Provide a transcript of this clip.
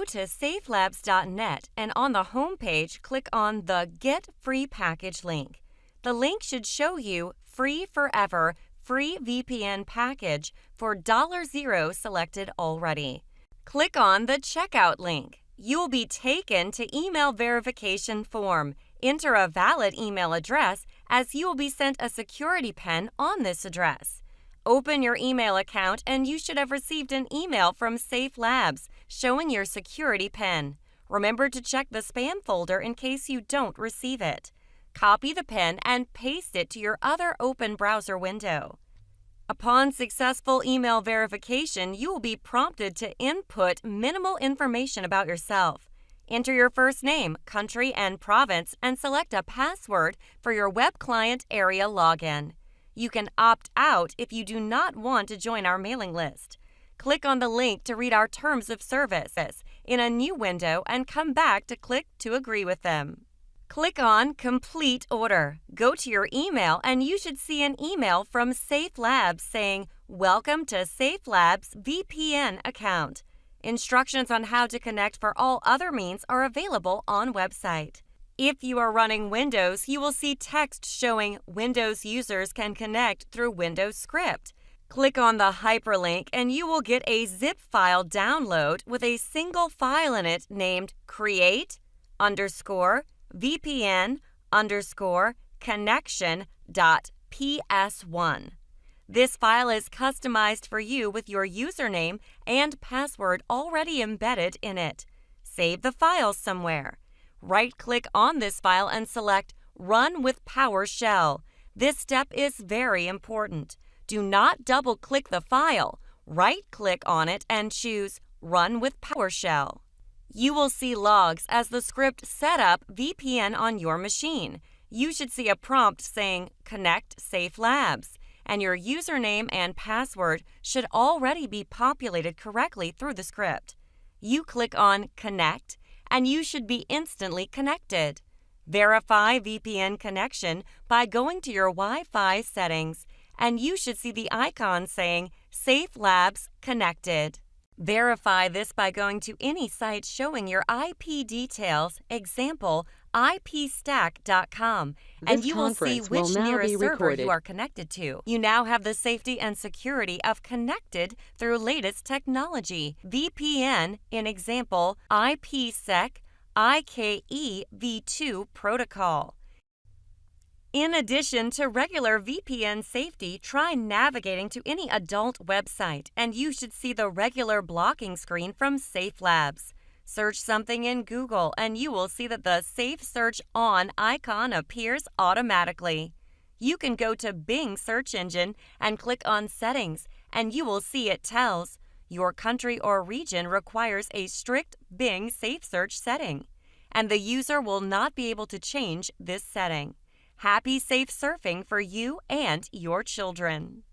to SafeLabs.net and on the home page, click on the Get Free Package link. The link should show you Free Forever Free VPN Package for $0 selected already. Click on the Checkout link. You will be taken to email verification form. Enter a valid email address as you will be sent a security pin on this address. Open your email account and you should have received an email from SafeLabs showing your security pin. Remember to check the spam folder in case you don't receive it. Copy the pin and paste it to your other open browser window. Upon successful email verification, you will be prompted to input minimal information about yourself. Enter your first name, country, and province and select a password for your web client area login. You can opt out if you do not want to join our mailing list. Click on the link to read our terms of service in a new window and come back to click to agree with them. Click on Complete Order. Go to your email and you should see an email from SafeLabs saying, "Welcome to SafeLabs VPN account." Instructions on how to connect for all other means are available on website. If you are running Windows, you will see text showing Windows users can connect through Windows Script. Click on the hyperlink and you will get a zip file download with a single file in it named create_VPN_connection.ps1. This file is customized for you with your username and password already embedded in it. Save the file somewhere. Right-click on this file and select Run with PowerShell. This step is very important. Do not double-click the file. Right-click on it and choose Run with PowerShell. You will see logs as the script set up VPN on your machine. You should see a prompt saying Connect SafeLabs, and your username and password should already be populated correctly through the script. You click on Connect, and you should be instantly connected. Verify VPN connection by going to your Wi-Fi settings, and you should see the icon saying SafeLabs Connected. Verify this by going to any site showing your IP details, example, ipstack.com, and you will see which nearest server you are connected to. You now have the safety and security of connected through latest technology. VPN, in example, IPsec IKE v2 protocol. In addition to regular VPN safety, try navigating to any adult website, and you should see the regular blocking screen from SafeLabs. Search something in Google, and you will see that the Safe Search On icon appears automatically. You can go to Bing search engine and click on Settings, and you will see it tells your country or region requires a strict Bing Safe Search setting, and the user will not be able to change this setting. Happy safe surfing for you and your children.